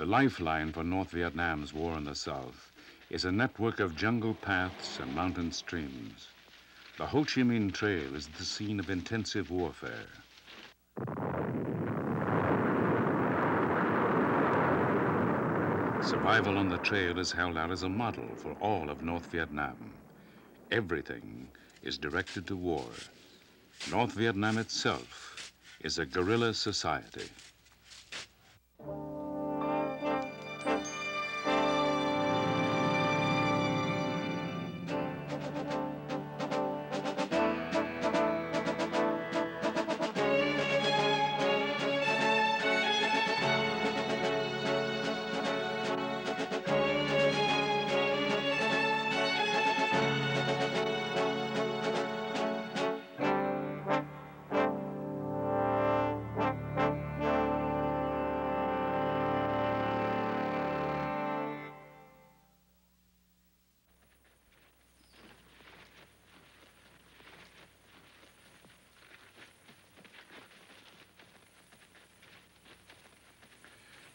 The lifeline for North Vietnam's war in the South is a network of jungle paths and mountain streams. The Ho Chi Minh Trail is the scene of intensive warfare. Survival on the trail is held out as a model for all of North Vietnam. Everything is directed to war. North Vietnam itself is a guerrilla society.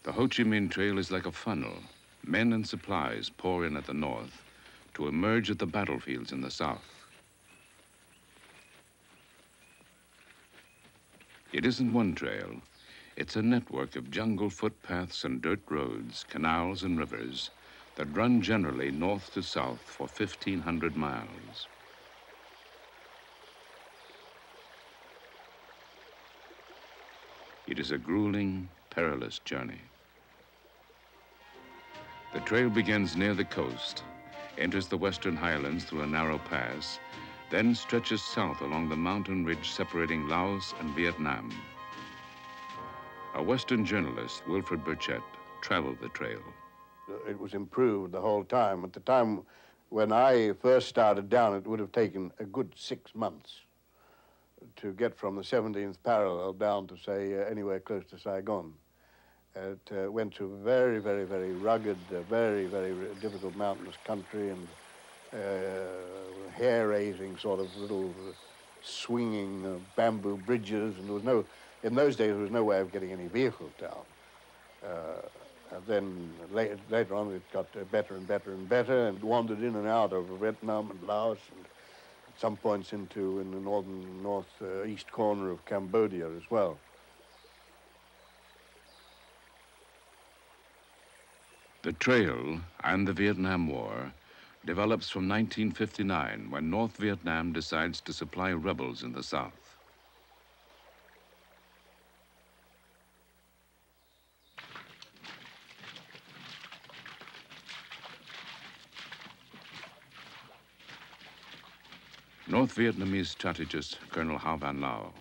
The Ho Chi Minh Trail is like a funnel. Men and supplies pour in at the north to emerge at the battlefields in the south. It isn't one trail. It's a network of jungle footpaths and dirt roads, canals and rivers that run generally north to south for 1,500 miles. It is a grueling, perilous journey. The trail begins near the coast, enters the western highlands through a narrow pass, then stretches south along the mountain ridge separating Laos and Vietnam. A Western journalist, Wilfred Burchett, traveled the trail. It was improved the whole time. At the time when I first started down, it would have taken a good 6 months to get from the 17th parallel down to, say, anywhere close to Saigon. It went through very, very, very rugged, very, very difficult mountainous country and hair-raising sort of little swinging bamboo bridges. And there was no, in those days, there was no way of getting any vehicles down. And then later on, it got better and better and better and wandered in and out of Vietnam and Laos and at some points into in the northeast corner of Cambodia as well. The trail and the Vietnam War develops from 1959 when North Vietnam decides to supply rebels in the south. North Vietnamese strategist Colonel Hao Van Lao.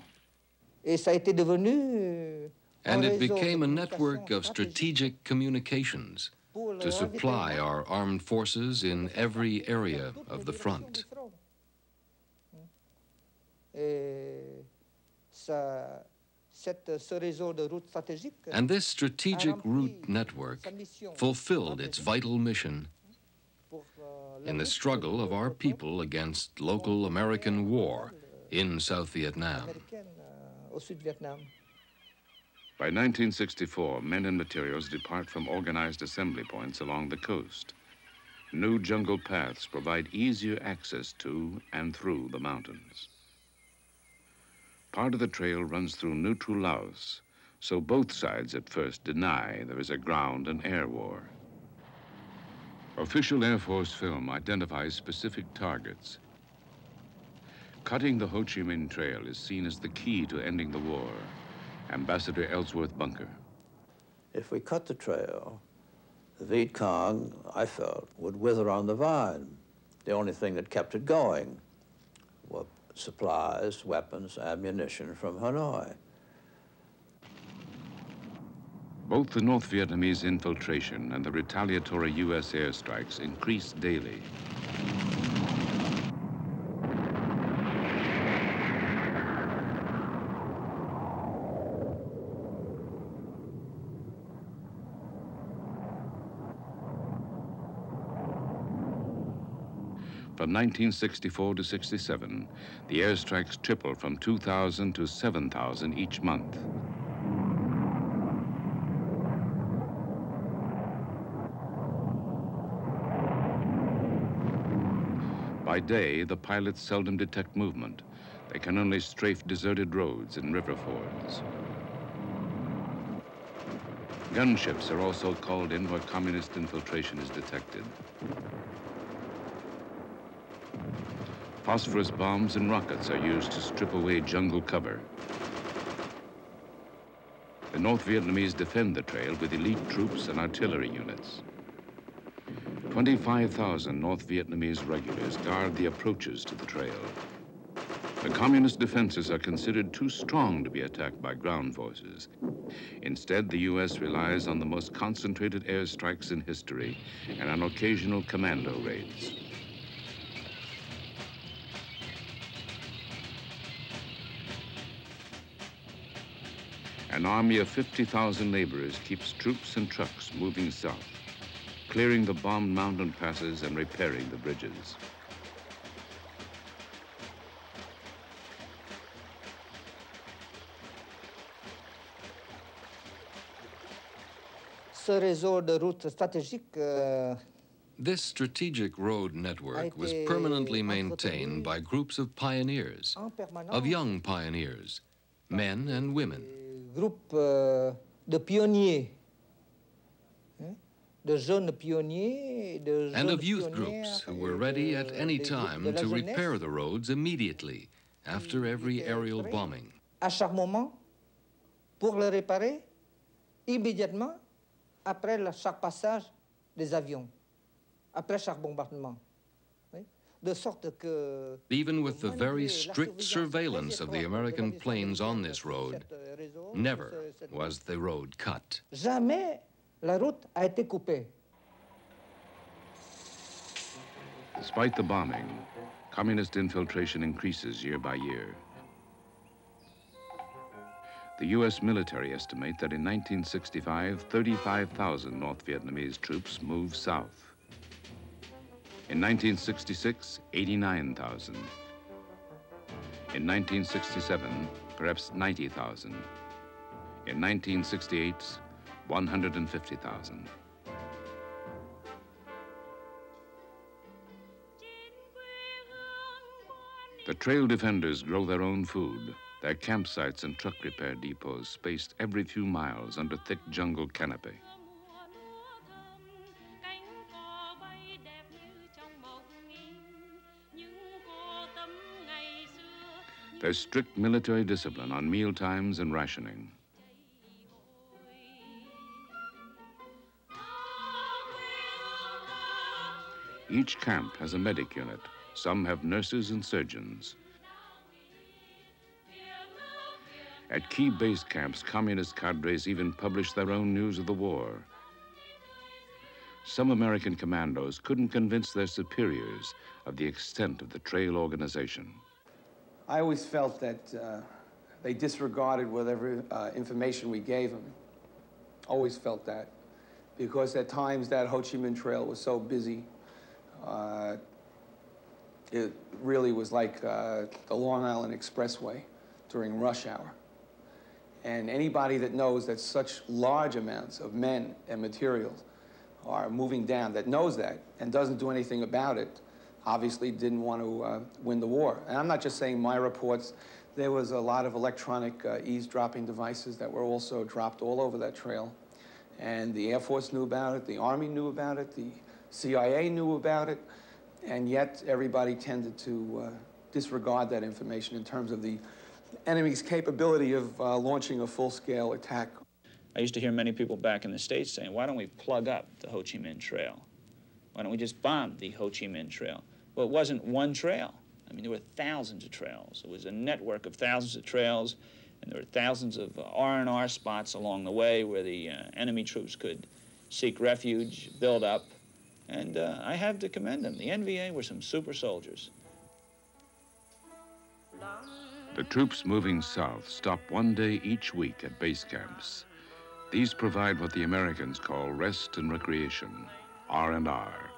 And it became a network of strategic communications to supply our armed forces in every area of the front. And this strategic route network fulfilled its vital mission in the struggle of our people against local American war in South Vietnam. By 1964, men and materials depart from organized assembly points along the coast. New jungle paths provide easier access to and through the mountains. Part of the trail runs through neutral Laos, so both sides at first deny there is a ground and air war. Official Air Force film identifies specific targets. Cutting the Ho Chi Minh Trail is seen as the key to ending the war. Ambassador Ellsworth Bunker. If we cut the trail, the Viet Cong, I felt, would wither on the vine. The only thing that kept it going were supplies, weapons, ammunition from Hanoi. Both the North Vietnamese infiltration and the retaliatory U.S. airstrikes increased daily. From 1964 to 67, the airstrikes tripled from 2,000 to 7,000 each month. By day, the pilots seldom detect movement. They can only strafe deserted roads and river fords. Gunships are also called in where communist infiltration is detected. Phosphorus bombs and rockets are used to strip away jungle cover. The North Vietnamese defend the trail with elite troops and artillery units. 25,000 North Vietnamese regulars guard the approaches to the trail. The communist defenses are considered too strong to be attacked by ground forces. Instead, the U.S. relies on the most concentrated airstrikes in history and on occasional commando raids. An army of 50,000 laborers keeps troops and trucks moving south, clearing the bombed mountain passes and repairing the bridges. This strategic road network was permanently maintained by groups of pioneers, of young pioneers, men and women. And of youth groups who were ready at any time to repair the roads immediately after every aerial bombing. À chaque moment, pour le réparer immédiatement après chaque passage des avions, après chaque bombardement. Even with the very strict surveillance of the American planes on this road, never was the road cut. Jamais la route a été coupée. Despite the bombing, communist infiltration increases year by year. The U.S. military estimate that in 1965, 35,000 North Vietnamese troops moved south. In 1966, 89,000. In 1967, perhaps 90,000. In 1968, 150,000. The trail defenders grow their own food. Their campsites and truck repair depots spaced every few miles under thick jungle canopy. There's strict military discipline on meal times and rationing. Each camp has a medic unit. Some have nurses and surgeons. At key base camps, communist cadres even published their own news of the war. Some American commandos couldn't convince their superiors of the extent of the trail organization. I always felt that they disregarded whatever information we gave them. Always felt that. Because at times that Ho Chi Minh Trail was so busy. It really was like the Long Island Expressway during rush hour. And anybody that knows that such large amounts of men and materials are moving down, that knows that and doesn't do anything about it, obviously didn't want to win the war. And I'm not just saying my reports. There was a lot of electronic eavesdropping devices that were also dropped all over that trail. And the Air Force knew about it, the Army knew about it, the CIA knew about it, and yet everybody tended to disregard that information in terms of the enemy's capability of launching a full-scale attack. I used to hear many people back in the States saying, why don't we plug up the Ho Chi Minh Trail? Why don't we just bomb the Ho Chi Minh Trail? Well, it wasn't one trail. I mean, there were thousands of trails. It was a network of thousands of trails, and there were thousands of R&R spots along the way where the enemy troops could seek refuge, build up, and I have to commend them. The NVA were some super soldiers. The troops moving south stop one day each week at base camps. These provide what the Americans call rest and recreation, R&R.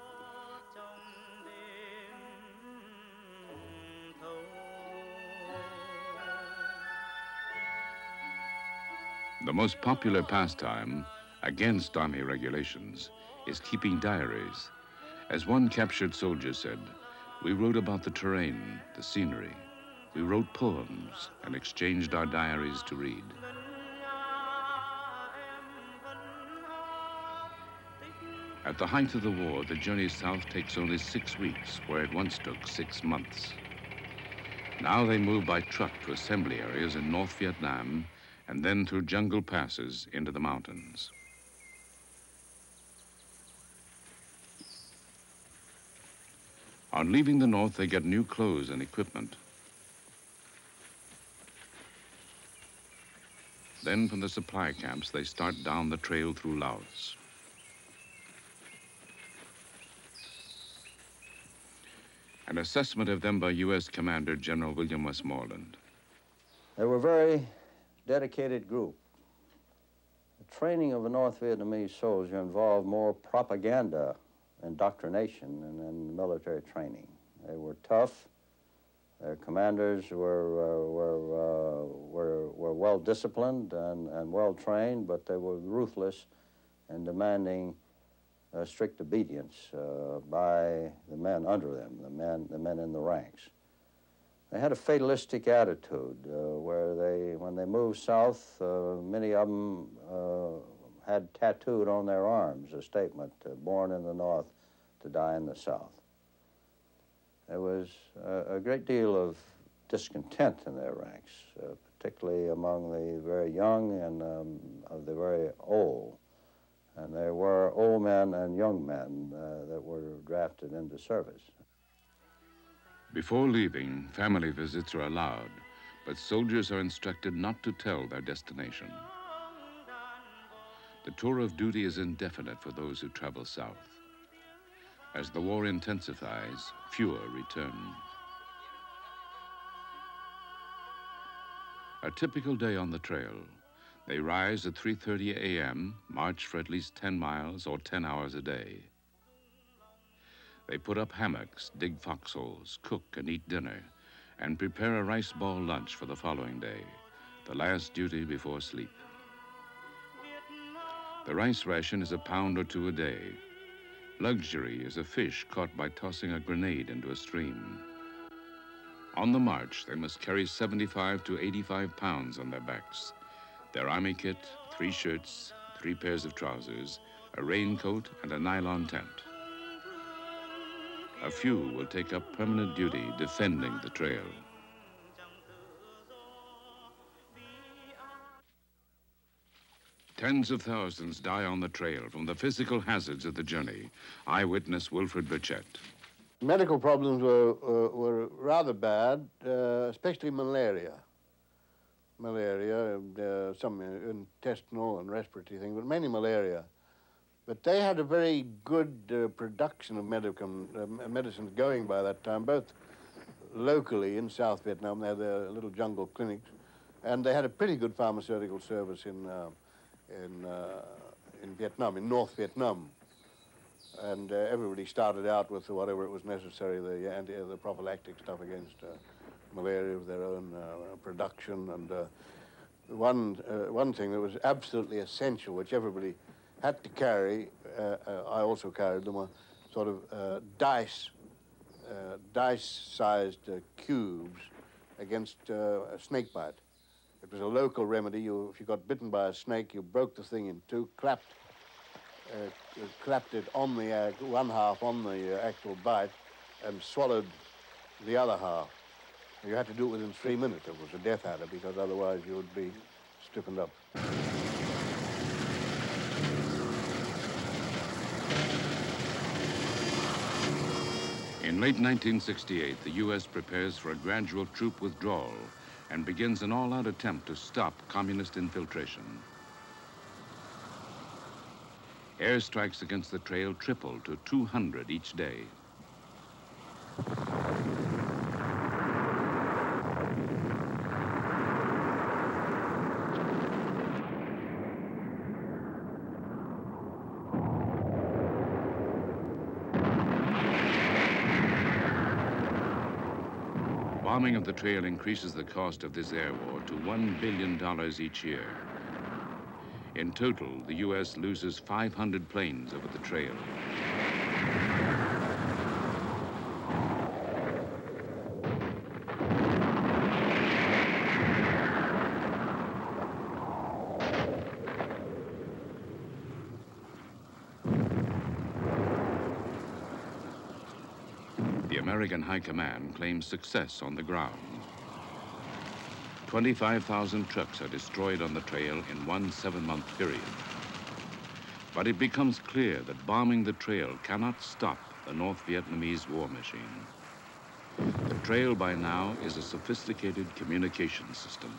The most popular pastime against Army regulations is keeping diaries. As one captured soldier said, We wrote about the terrain, the scenery. We wrote poems and exchanged our diaries to read. At the height of the war, the journey south takes only 6 weeks, where it once took 6 months. Now they move by truck to assembly areas in North Vietnam and then through jungle passes into the mountains. On leaving the north, they get new clothes and equipment. Then from the supply camps, they start down the trail through Laos. An assessment of them by U.S. Commander General William Westmoreland. They were a very dedicated group. The training of a North Vietnamese soldier involved more propaganda, indoctrination, than military training. They were tough. Their commanders were well disciplined and well trained, but they were ruthless and demanding strict obedience by the men under them, the men in the ranks. They had a fatalistic attitude where when they moved south, many of them had tattooed on their arms a statement, born in the north to die in the south. There was a great deal of discontent in their ranks, particularly among the very young and of the very old. And there were old men and young men that were drafted into service. Before leaving, family visits are allowed, but soldiers are instructed not to tell their destination. The tour of duty is indefinite for those who travel south. As the war intensifies, fewer return. A typical day on the trail. They rise at 3:30 a.m., march for at least 10 miles or 10 hours a day. They put up hammocks, dig foxholes, cook and eat dinner, and prepare a rice ball lunch for the following day, the last duty before sleep. The rice ration is a pound or two a day. Luxury is a fish caught by tossing a grenade into a stream. On the march, they must carry 75 to 85 pounds on their backs. Their army kit, 3 shirts, 3 pairs of trousers, a raincoat, and a nylon tent. A few will take up permanent duty defending the trail. Tens of thousands die on the trail from the physical hazards of the journey. Eyewitness Wilfred Burchett. Medical problems were rather bad, especially malaria. Malaria, and some intestinal and respiratory things, but mainly malaria. But they had a very good production of medicines going by that time, both locally in South Vietnam. They had their little jungle clinics, and they had a pretty good pharmaceutical service in Vietnam, in North Vietnam. And everybody started out with whatever it was necessary, the prophylactic stuff against malaria of their own production. And one thing that was absolutely essential, which everybody had to carry, I also carried them, were sort of dice-sized cubes against a snake bite. It was a local remedy. If you got bitten by a snake, you broke the thing in two, clapped it on the one half on the actual bite, and swallowed the other half. You had to do it within 3 minutes. It was a death adder, because otherwise you would be stiffened up. In late 1968, the U.S. prepares for a gradual troop withdrawal and begins an all-out attempt to stop communist infiltration. Airstrikes against the trail tripled to 200 each day. Bombing of the trail increases the cost of this air war to $1 billion each year. In total, the U.S. loses 500 planes over the trail. American High Command claims success on the ground. 25,000 trucks are destroyed on the trail in one 7-month period. But it becomes clear that bombing the trail cannot stop the North Vietnamese war machine. The trail by now is a sophisticated communication system.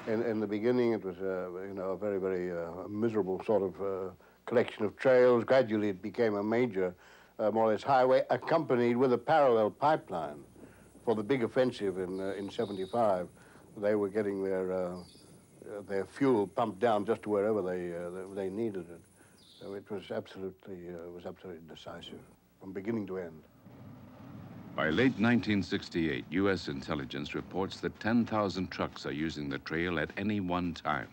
In the beginning, it was a very, very miserable sort of collection of trails. Gradually, it became a major, more or less, highway, accompanied with a parallel pipeline. For the big offensive in '75, they were getting their fuel pumped down just to wherever they needed it. So it was absolutely decisive from beginning to end. By late 1968, U.S. intelligence reports that 10,000 trucks are using the trail at any one time.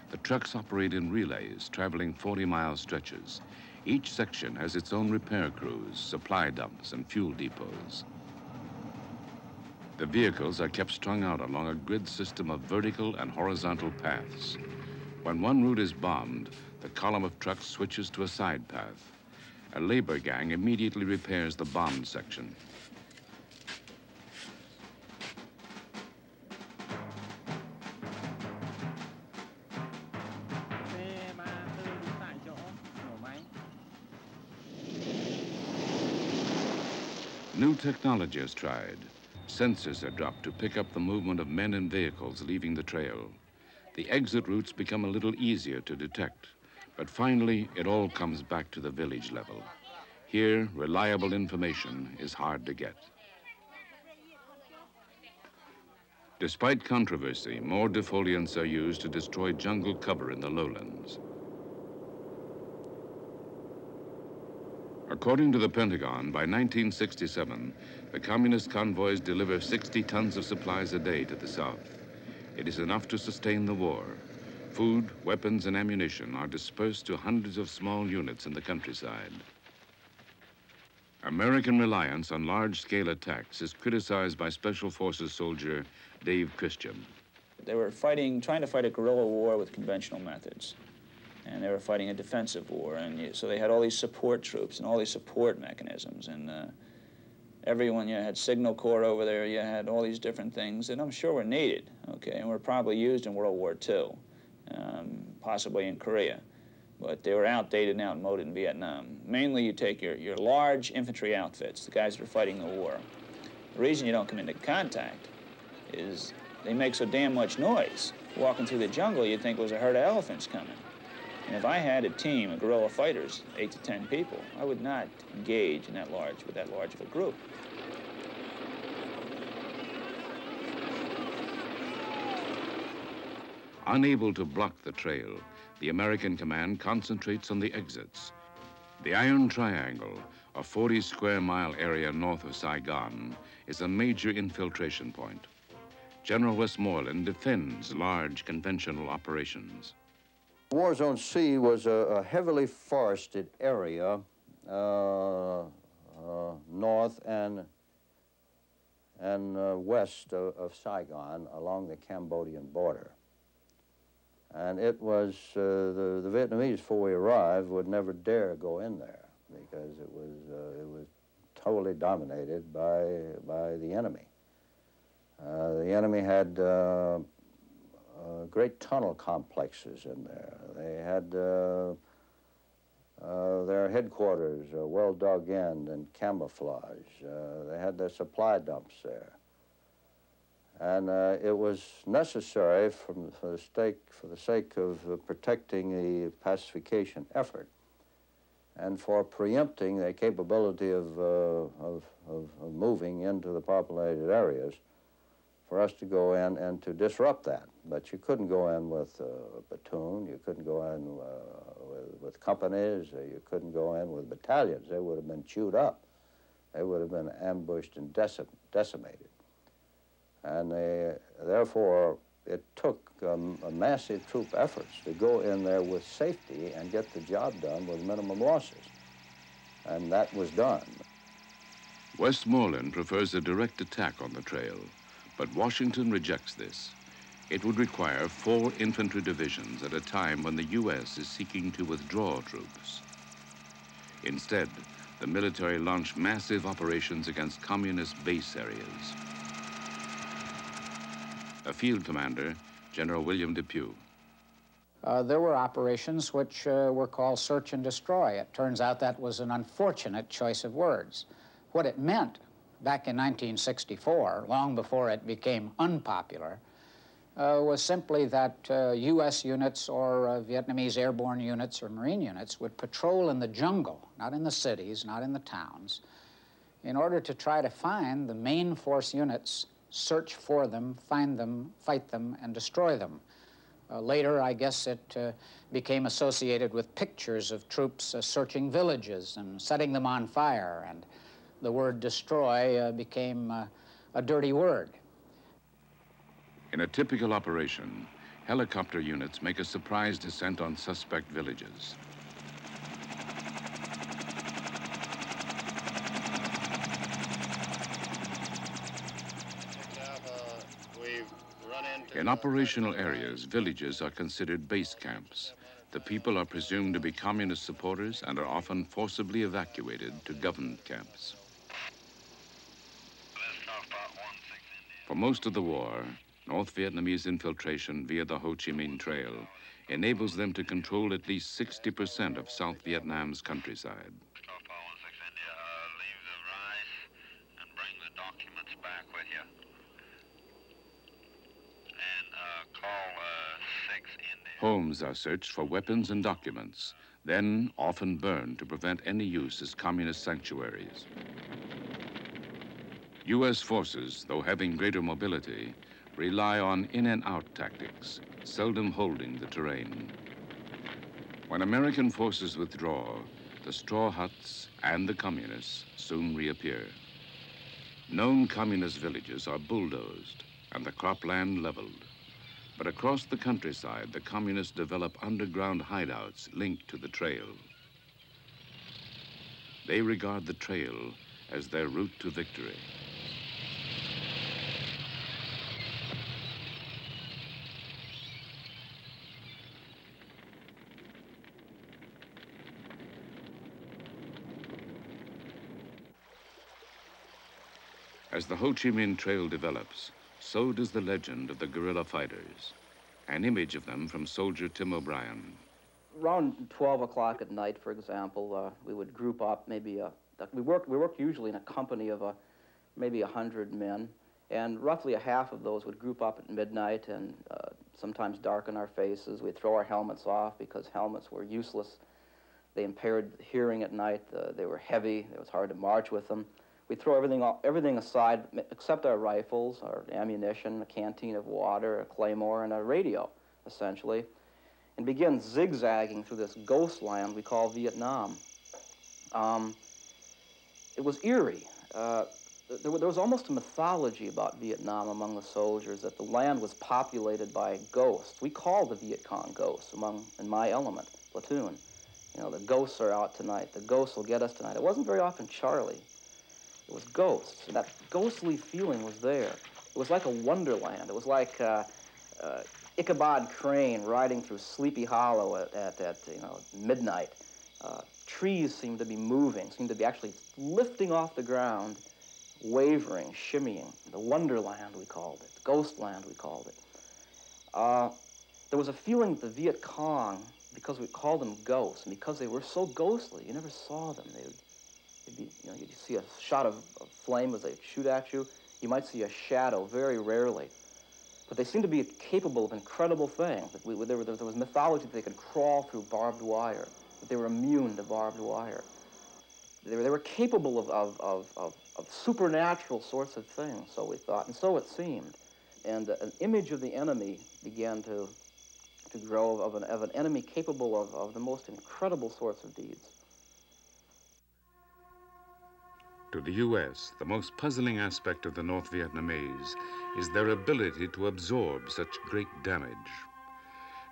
The trucks operate in relays, traveling 40-mile stretches. Each section has its own repair crews, supply dumps, and fuel depots. The vehicles are kept strung out along a grid system of vertical and horizontal paths. When one route is bombed, the column of trucks switches to a side path. A labor gang immediately repairs the bombed section. New technology is tried. Sensors are dropped to pick up the movement of men and vehicles leaving the trail. The exit routes become a little easier to detect. But finally, it all comes back to the village level. Here, reliable information is hard to get. Despite controversy, more defoliants are used to destroy jungle cover in the lowlands. According to the Pentagon, by 1967, the communist convoys deliver 60 tons of supplies a day to the south. It is enough to sustain the war. Food, weapons, and ammunition are dispersed to hundreds of small units in the countryside. American reliance on large-scale attacks is criticized by Special Forces soldier Dave Christian. They were trying to fight a guerrilla war with conventional methods. And they were fighting a defensive war. And so they had all these support troops and all these support mechanisms. And everyone, you had Signal Corps over there, you had all these different things that I'm sure were needed, okay, and were probably used in World War II. Possibly in Korea, but they were outdated and outmoded in Vietnam. Mainly you take your large infantry outfits, the guys that are fighting the war. The reason you don't come into contact is they make so damn much noise. Walking through the jungle, you'd think it was a herd of elephants coming. And if I had a team of guerrilla fighters, 8 to 10 people, I would not engage with that large of a group. Unable to block the trail, the American command concentrates on the exits. The Iron Triangle, a 40-square-mile area north of Saigon, is a major infiltration point. General Westmoreland defends large conventional operations. War Zone C was a heavily forested area north and west of Saigon along the Cambodian border. And it was, the Vietnamese, before we arrived, would never dare go in there because it was totally dominated by the enemy. The enemy had great tunnel complexes in there. They had their headquarters well dug in and camouflaged. They had their supply dumps there. And it was necessary for the sake of protecting the pacification effort and for preempting the capability of moving into the populated areas, for us to go in and to disrupt that. But you couldn't go in with a platoon, you couldn't go in with companies, you couldn't go in with battalions. They would have been chewed up. They would have been ambushed and decimated. And therefore, it took a massive troop efforts to go in there with safety and get the job done with minimum losses. And that was done. Westmoreland prefers a direct attack on the trail, but Washington rejects this. It would require 4 infantry divisions at a time when the U.S. is seeking to withdraw troops. Instead, the military launched massive operations against communist base areas. A field commander, General William Depew. There were operations which were called search and destroy. It turns out that was an unfortunate choice of words. What it meant back in 1964, long before it became unpopular, was simply that U.S. units or Vietnamese airborne units or Marine units would patrol in the jungle, not in the cities, not in the towns, in order to try to find the main force units, search for them, find them, fight them, and destroy them. Later, I guess it became associated with pictures of troops searching villages and setting them on fire, and the word destroy became a dirty word. In a typical operation, helicopter units make a surprise descent on suspect villages. In operational areas, villages are considered base camps. The people are presumed to be communist supporters and are often forcibly evacuated to government camps. For most of the war, North Vietnamese infiltration via the Ho Chi Minh Trail enables them to control at least 60% of South Vietnam's countryside. Leave the rice and bring the documents back with you. And call 6 India. Homes are searched for weapons and documents, then often burned to prevent any use as communist sanctuaries. U.S. forces, though having greater mobility, rely on in-and-out tactics, seldom holding the terrain. When American forces withdraw, the straw huts and the communists soon reappear. Known communist villages are bulldozed and the cropland leveled. But across the countryside, the communists develop underground hideouts linked to the trail. They regard the trail as their route to victory. As the Ho Chi Minh Trail develops, so does the legend of the guerrilla fighters, an image of them from soldier Tim O'Brien. Around 12 o'clock at night, for example, we would group up, maybe, we worked usually in a company of maybe 100 men, and roughly a half of those would group up at midnight and sometimes darken our faces. We'd throw our helmets off because helmets were useless. They impaired hearing at night. They were heavy. It was hard to march with them. We'd throw everything aside except our rifles, our ammunition, a canteen of water, a claymore, and a radio, essentially, and begin zigzagging through this ghost land we call Vietnam. It was eerie. There was almost a mythology about Vietnam among the soldiers, that the land was populated by ghosts. We called the Viet Cong ghosts in my element, platoon. You know, the ghosts are out tonight. The ghosts will get us tonight. It wasn't very often Charlie. It was ghosts, and that ghostly feeling was there. It was like a wonderland. It was like Ichabod Crane riding through Sleepy Hollow at midnight. Trees seemed to be moving, seemed to be actually lifting off the ground, wavering, shimmying. The wonderland, we called it. Ghostland, we called it. There was a feeling that the Viet Cong, because we called them ghosts, and because they were so ghostly, you never saw them. You'd see a shot of flame as they shoot at you. You might see a shadow very rarely. But they seemed to be capable of incredible things. There was mythology that they could crawl through barbed wire, that they were immune to barbed wire. They were capable of supernatural sorts of things, so we thought, and so it seemed. And an image of the enemy began to grow of an enemy capable of the most incredible sorts of deeds. To the U.S., the most puzzling aspect of the North Vietnamese is their ability to absorb such great damage.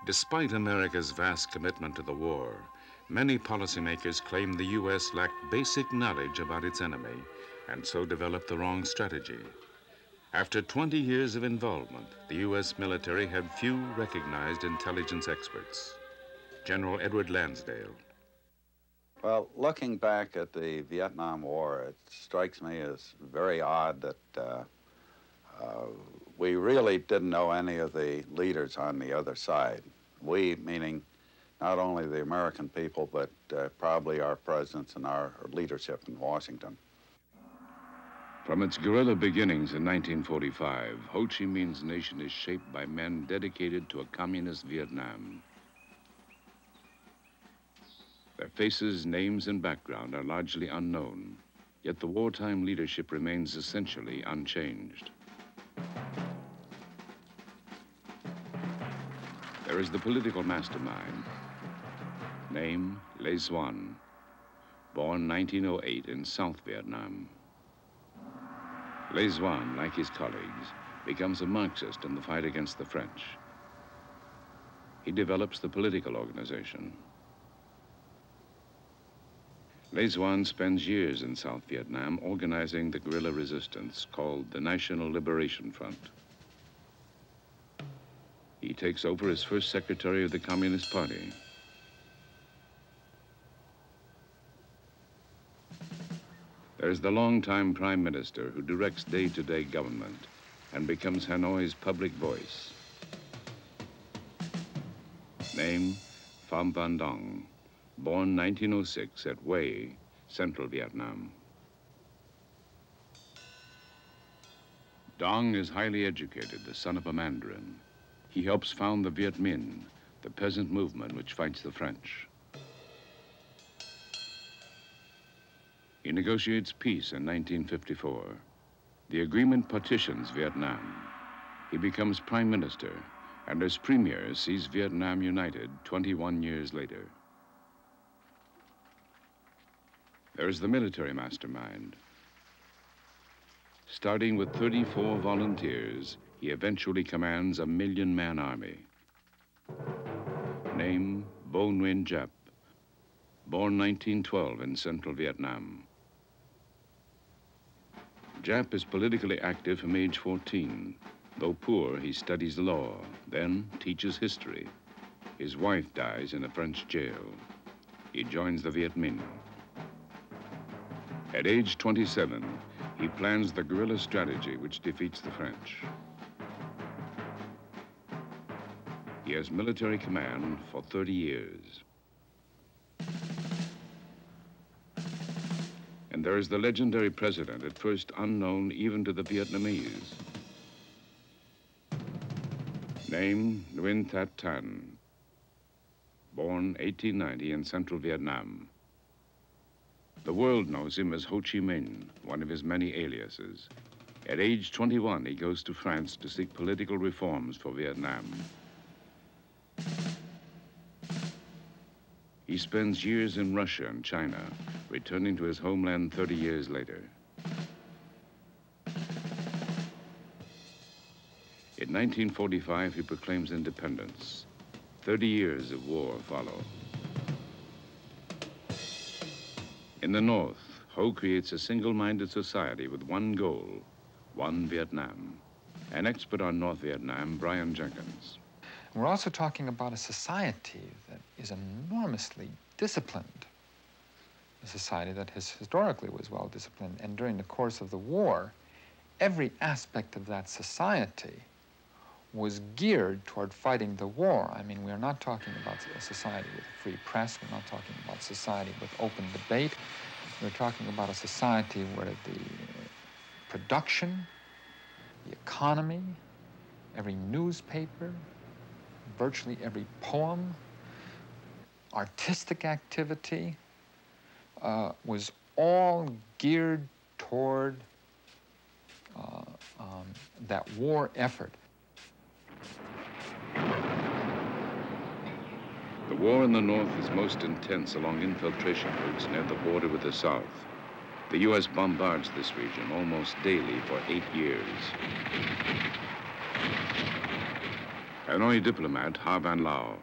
Despite America's vast commitment to the war, many policymakers claim the U.S. lacked basic knowledge about its enemy and so developed the wrong strategy. After 20 years of involvement, the U.S. military had few recognized intelligence experts. General Edward Lansdale. Well, looking back at the Vietnam War, it strikes me as very odd that we really didn't know any of the leaders on the other side. We, meaning not only the American people, but probably our presidents and our leadership in Washington. From its guerrilla beginnings in 1945, Ho Chi Minh's nation is shaped by men dedicated to a communist Vietnam. Their faces, names, and background are largely unknown, yet the wartime leadership remains essentially unchanged. There is the political mastermind. Name, Le Duan, born 1908 in South Vietnam. Le Duan, like his colleagues, becomes a Marxist in the fight against the French. He develops the political organization. Le Duan spends years in South Vietnam organizing the guerrilla resistance called the National Liberation Front. He takes over as first secretary of the Communist Party. There's the longtime prime minister who directs day-to-day government and becomes Hanoi's public voice. Name, Pham Van Dong, born 1906 at Hue, Central Vietnam. Dong is highly educated, the son of a Mandarin. He helps found the Viet Minh, the peasant movement which fights the French. He negotiates peace in 1954. The agreement partitions Vietnam. He becomes prime minister, and as premier sees Vietnam united 21 years later. There is the military mastermind. Starting with 34 volunteers, he eventually commands a 1 million-man army. Name, Vo Nguyen Giap, born 1912 in Central Vietnam. Giap is politically active from age 14. Though poor, he studies law, then teaches history. His wife dies in a French jail. He joins the Viet Minh. At age 27, he plans the guerrilla strategy which defeats the French. He has military command for 30 years. And there is the legendary president, at first unknown even to the Vietnamese. Name, Nguyen That Tan, born 1890 in Central Vietnam. The world knows him as Ho Chi Minh, one of his many aliases. At age 21, he goes to France to seek political reforms for Vietnam. He spends years in Russia and China, returning to his homeland 30 years later. In 1945, he proclaims independence. 30 years of war follow. In the North, Ho creates a single-minded society with one goal, one Vietnam. An expert on North Vietnam, Brian Jenkins. We're also talking about a society that is enormously disciplined, a society that historically was well disciplined, and during the course of the war, every aspect of that society was geared toward fighting the war. I mean, we're not talking about a society with a free press, we're not talking about society with open debate, we're talking about a society where the production, the economy, every newspaper, virtually every poem, artistic activity was all geared toward that war effort. The war in the North is most intense along infiltration routes near the border with the South. The U.S. bombards this region almost daily for 8 years. Hanoi diplomat Ha Van Lao.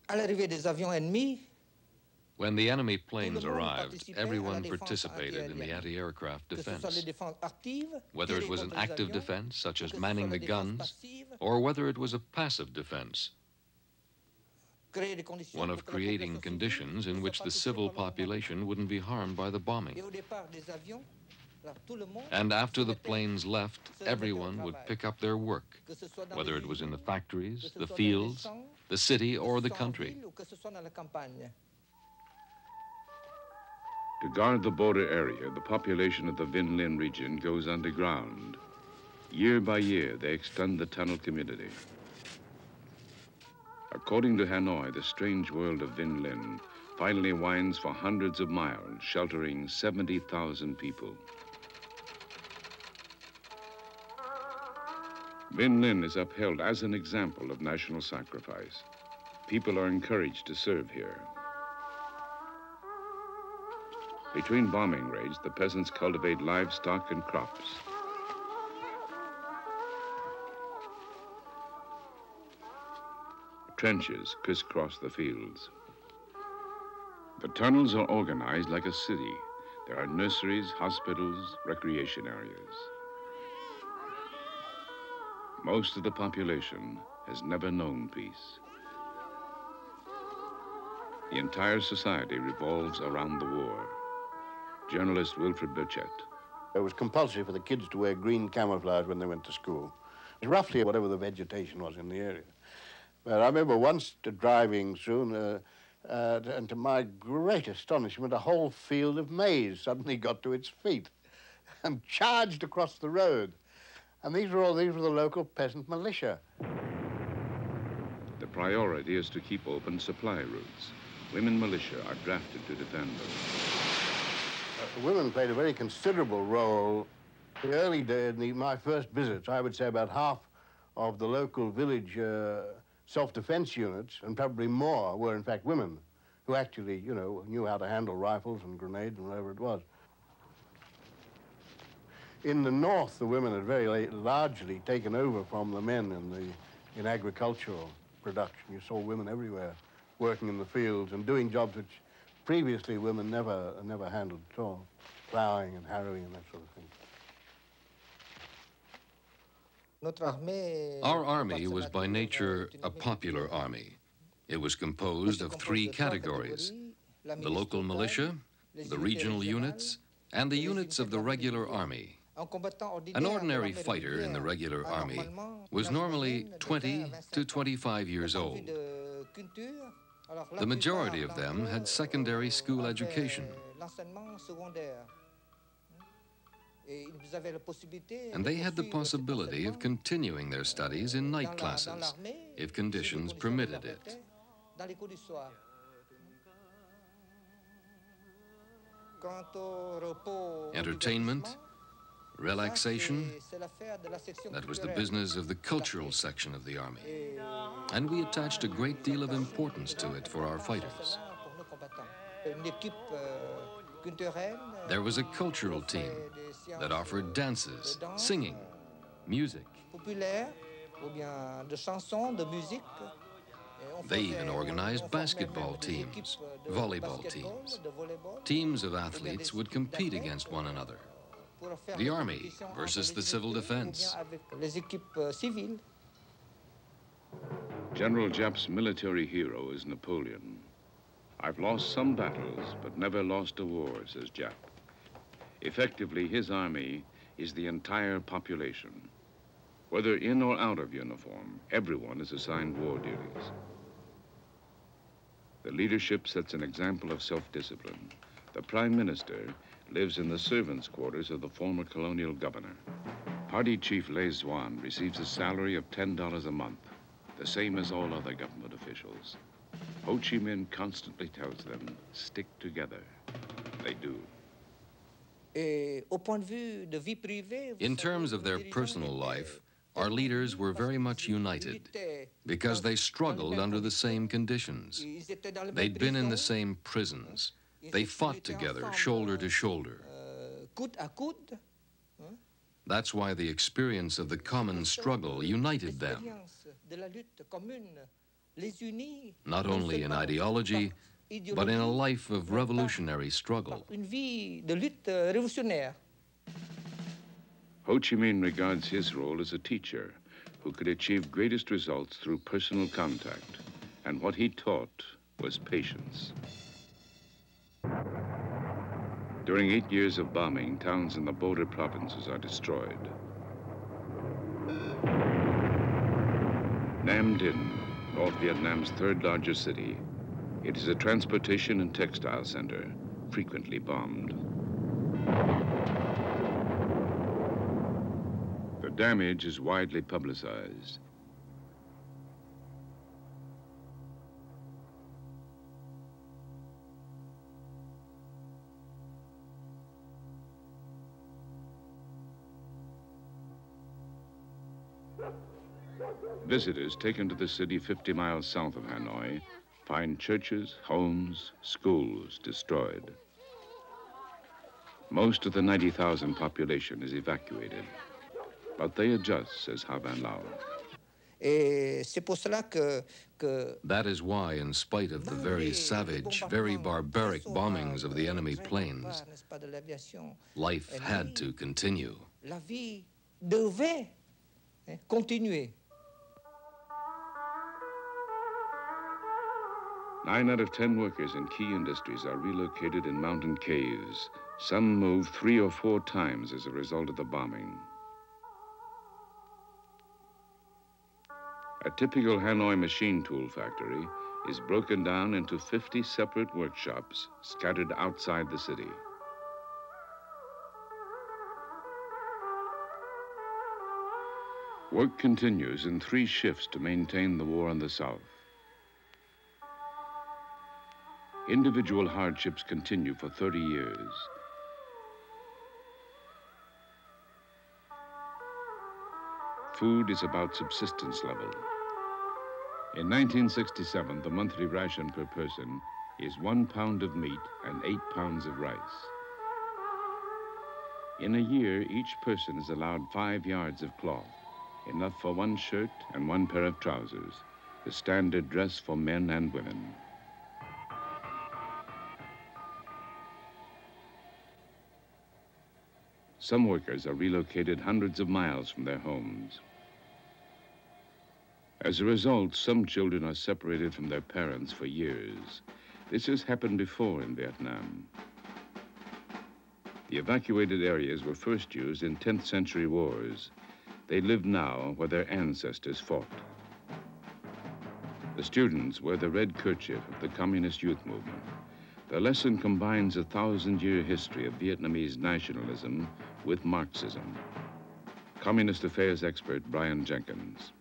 À l'arrivée des avions ennemis, When the enemy planes arrived, everyone participated in the anti-aircraft defense, whether it was an active defense, such as manning the guns, or whether it was a passive defense, one of creating conditions in which the civil population wouldn't be harmed by the bombing. And after the planes left, everyone would pick up their work, whether it was in the factories, the fields, the city, or the country. To guard the border area, the population of the Vinh Linh region goes underground. Year by year, they extend the tunnel community. According to Hanoi, the strange world of Vinh Linh finally winds for hundreds of miles, sheltering 70,000 people. Vinh Linh is upheld as an example of national sacrifice. People are encouraged to serve here. Between bombing raids, the peasants cultivate livestock and crops. Trenches crisscross the fields. The tunnels are organized like a city. There are nurseries, hospitals, recreation areas. Most of the population has never known peace. The entire society revolves around the war. Journalist Wilfred Burchett. It was compulsory for the kids to wear green camouflage when they went to school. It was roughly whatever the vegetation was in the area. But I remember once driving through, and to my great astonishment, a whole field of maize suddenly got to its feet and charged across the road. And these were the local peasant militia. The priority is to keep open supply routes. Women militia are drafted to defend them. Women played a very considerable role. In the early days, my first visits, I would say about half of the local village self-defense units, and probably more, were in fact women who actually, you know, knew how to handle rifles and grenades and whatever it was. In the north, the women had very largely taken over from the men in agricultural production. You saw women everywhere working in the fields and doing jobs which previously women never handled at all, plowing and harrowing and that sort of thing. Our army was by nature a popular army. It was composed of three categories: the local militia, the regional units, and the units of the regular army. An ordinary fighter in the regular army was normally 20 to 25 years old. The majority of them had secondary school education. And they had the possibility of continuing their studies in night classes, if conditions permitted it. Entertainment, relaxation, that was the business of the cultural section of the army. And we attached a great deal of importance to it for our fighters. There was a cultural team that offered dances, singing, music. They even organized basketball teams, volleyball teams. Teams of athletes would compete against one another. The army versus the civil defense. General Giap's military hero is Napoleon. I've lost some battles, but never lost a war, says Giap. Effectively, his army is the entire population. Whether in or out of uniform, everyone is assigned war duties. The leadership sets an example of self-discipline. The Prime Minister lives in the servants' quarters of the former colonial governor. Party Chief Lê Duan receives a salary of $10 a month, the same as all other government officials. Ho Chi Minh constantly tells them, stick together. They do. In terms of their personal life, our leaders were very much united because they struggled under the same conditions. They'd been in the same prisons. They fought together, shoulder to shoulder. That's why the experience of the common struggle united them, not only in ideology, but in a life of revolutionary struggle. Une vie de lutte révolutionnaire. Ho Chi Minh regards his role as a teacher who could achieve greatest results through personal contact, and what he taught was patience. During 8 years of bombing, towns in the border provinces are destroyed. Nam Dinh, North Vietnam's third largest city, it is a transportation and textile center, frequently bombed. The damage is widely publicized. Visitors taken to the city 50 miles south of Hanoi find churches, homes, schools destroyed. Most of the 90,000 population is evacuated, but they adjust, says Ha Van Lao. That is why, in spite of the very savage, very barbaric bombings of the enemy planes, life had to continue. La vie devait continuer. 9 out of 10 workers in key industries are relocated in mountain caves. Some move 3 or 4 times as a result of the bombing. A typical Hanoi machine tool factory is broken down into 50 separate workshops scattered outside the city. Work continues in 3 shifts to maintain the war in the south. Individual hardships continue for 30 years. Food is about subsistence level. In 1967, the monthly ration per person is 1 pound of meat and 8 pounds of rice. In a year, each person is allowed 5 yards of cloth, enough for 1 shirt and 1 pair of trousers, the standard dress for men and women. Some workers are relocated hundreds of miles from their homes. As a result, some children are separated from their parents for years. This has happened before in Vietnam. The evacuated areas were first used in 10th century wars. They live now where their ancestors fought. The students wear the red kerchief of the Communist Youth Movement. The lesson combines a 1,000-year history of Vietnamese nationalism with Marxism. Communist affairs expert Brian Jenkins.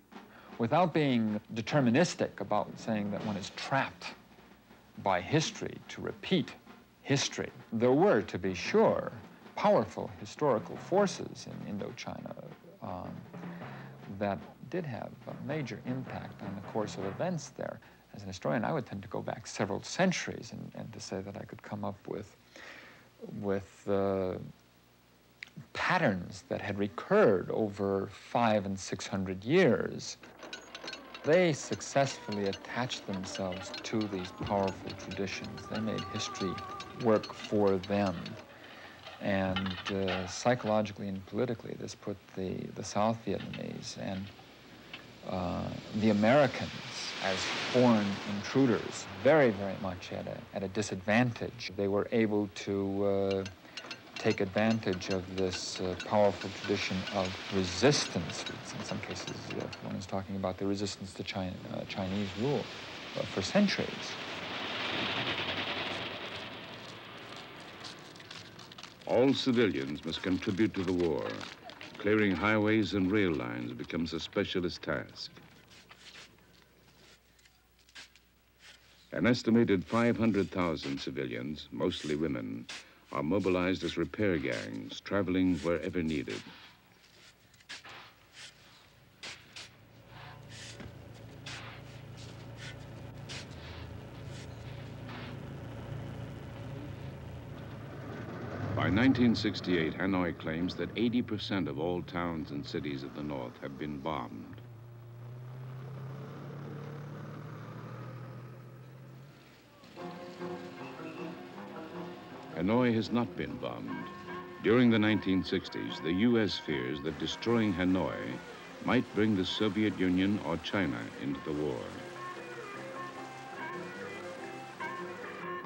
Without being deterministic about saying that one is trapped by history to repeat history, there were, to be sure, powerful historical forces in Indochina that did have a major impact on the course of events there. As an historian, I would tend to go back several centuries and to say that I could come up with patterns that had recurred over 500 and 600 years. They successfully attached themselves to these powerful traditions. They made history work for them. And psychologically and politically, this put the South Vietnamese and the Americans as foreign intruders very, very much at a disadvantage. They were able to take advantage of this powerful tradition of resistance. In some cases, one is talking about the resistance to Chinese rule for centuries. All civilians must contribute to the war. Clearing highways and rail lines becomes a specialist task. An estimated 500,000 civilians, mostly women, are mobilized as repair gangs, traveling wherever needed. By 1968, Hanoi claims that 80% of all towns and cities of the north have been bombed. Hanoi has not been bombed. During the 1960s, the U.S. fears that destroying Hanoi might bring the Soviet Union or China into the war.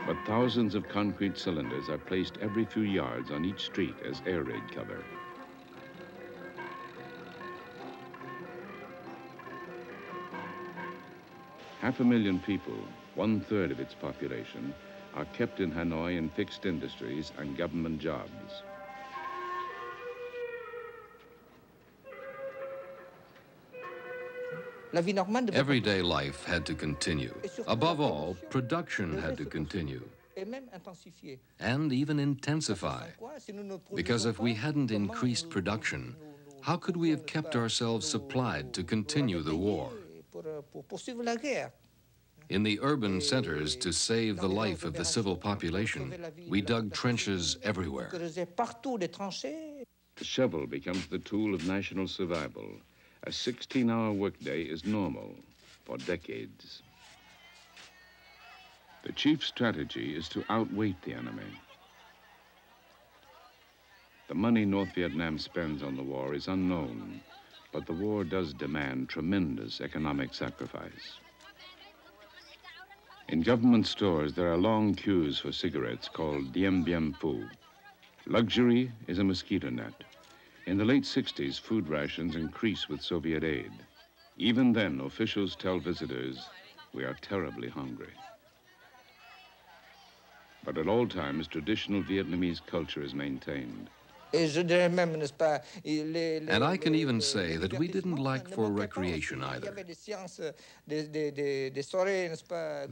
But thousands of concrete cylinders are placed every few yards on each street as air raid cover. Half a million people, 1/3 of its population, are kept in Hanoi in fixed industries and government jobs. Everyday life had to continue. Above all, production had to continue and even intensify. Because if we hadn't increased production, how could we have kept ourselves supplied to continue the war? In the urban centers, to save the life of the civil population, we dug trenches everywhere. The shovel becomes the tool of national survival. A 16-hour workday is normal for decades. The chief strategy is to outweight the enemy. The money North Vietnam spends on the war is unknown, but the war does demand tremendous economic sacrifice. In government stores, there are long queues for cigarettes called Diem Bien Phu. Luxury is a mosquito net. In the late 60s, food rations increase with Soviet aid. Even then, officials tell visitors, we are terribly hungry. But at all times, traditional Vietnamese culture is maintained. And I can even say that we didn't lack for recreation either.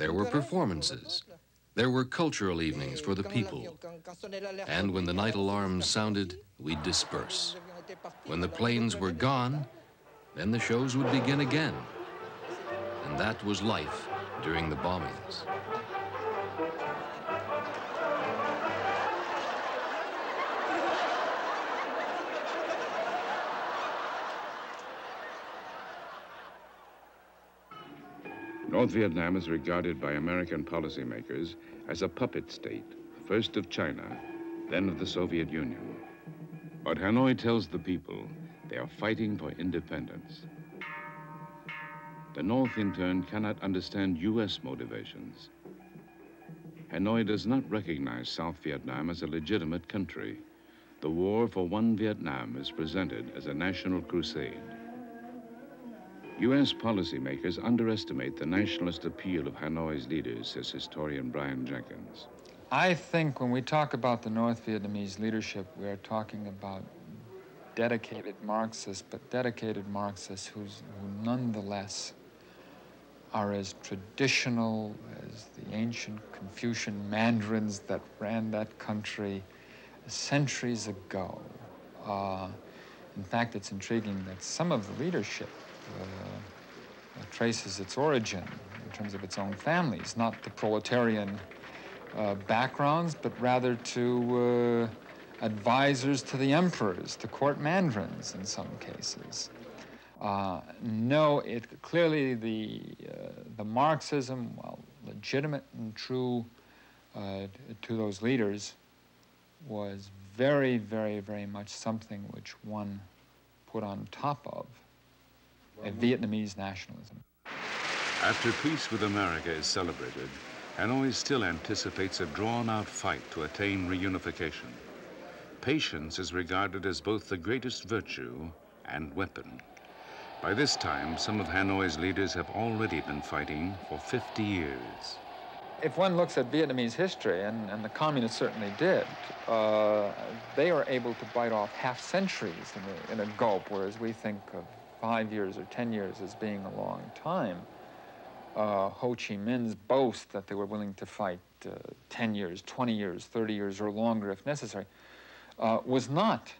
There were performances. There were cultural evenings for the people. And when the night alarms sounded, we'd disperse. When the planes were gone, then the shows would begin again. And that was life during the bombings. North Vietnam is regarded by American policymakers as a puppet state, first of China, then of the Soviet Union. But Hanoi tells the people they are fighting for independence. The North, in turn, cannot understand U.S. motivations. Hanoi does not recognize South Vietnam as a legitimate country. The war for one Vietnam is presented as a national crusade. U.S. policymakers underestimate the nationalist appeal of Hanoi's leaders, says historian Brian Jenkins. I think when we talk about the North Vietnamese leadership, we are talking about dedicated Marxists, but dedicated Marxists who nonetheless are as traditional as the ancient Confucian mandarins that ran that country centuries ago. In fact, it's intriguing that some of the leadership traces its origin in terms of its own families, not the proletarian backgrounds, but rather to advisors to the emperors, to court mandarins in some cases. No, clearly the Marxism, while legitimate and true to those leaders, was very, very, very much something which one put on top of a Vietnamese nationalism. After peace with America is celebrated, Hanoi still anticipates a drawn-out fight to attain reunification. Patience is regarded as both the greatest virtue and weapon. By this time, some of Hanoi's leaders have already been fighting for 50 years. If one looks at Vietnamese history, and the communists certainly did, they are able to bite off half centuries in a gulp, whereas we think of 5 years or 10 years as being a long time. Ho Chi Minh's boast that they were willing to fight 10 years, 20 years, 30 years, or longer if necessary, was not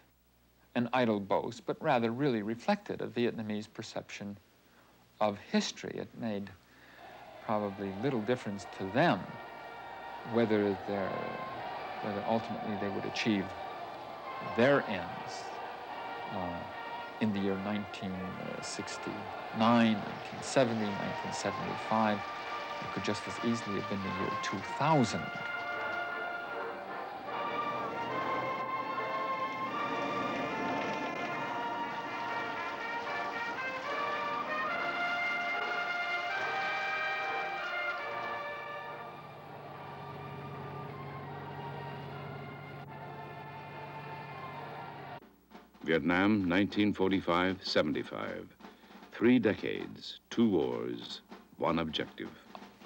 an idle boast, but rather really reflected a Vietnamese perception of history. It made probably little difference to them whether ultimately they would achieve their ends in the year 1969, 1970, 1975. It could just as easily have been the year 2000. Vietnam, 1945-75. 3 decades, 2 wars, 1 objective.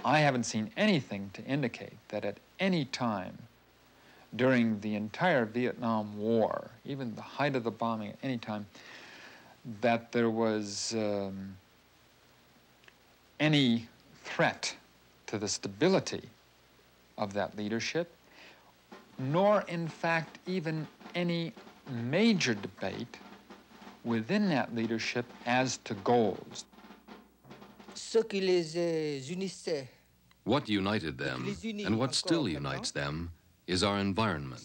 I haven't seen anything to indicate that at any time during the entire Vietnam War, even the height of the bombing at any time, that there was any threat to the stability of that leadership, nor in fact even any major debate within that leadership as to goals. What united them, and what still unites them, is our environment.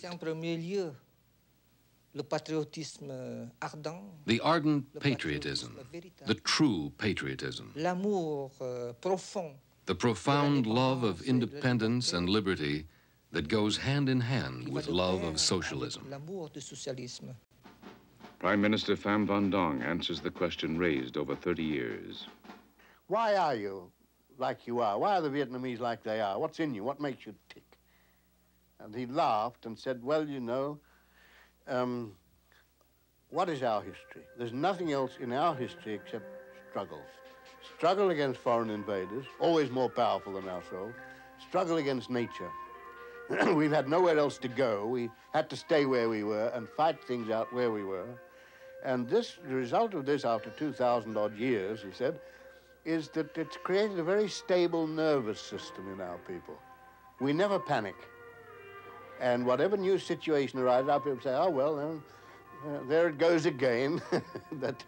The ardent patriotism, the true patriotism. The profound love of independence and liberty that goes hand in hand with love of socialism. Prime Minister Pham Van Dong answers the question raised over 30 years. Why are you like you are? Why are the Vietnamese like they are? What's in you? What makes you tick? And he laughed and said, well, you know, what is our history? There's nothing else in our history except struggles. Struggle against foreign invaders, always more powerful than ourselves. Struggle against nature. We've had nowhere else to go. We had to stay where we were and fight things out where we were. And this, the result of this after 2,000-odd years, he said, is that it's created a very stable nervous system in our people. We never panic. And whatever new situation arises, our people say, oh, well, there it goes again. But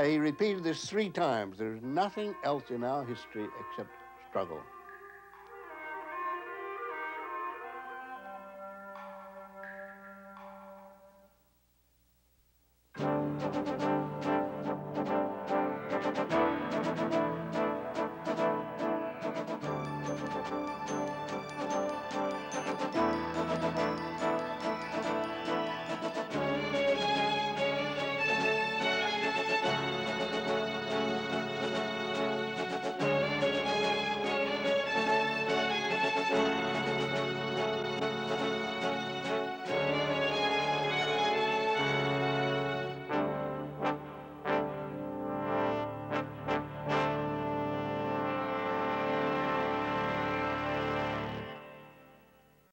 he repeated this 3 times. There's nothing else in our history except struggle.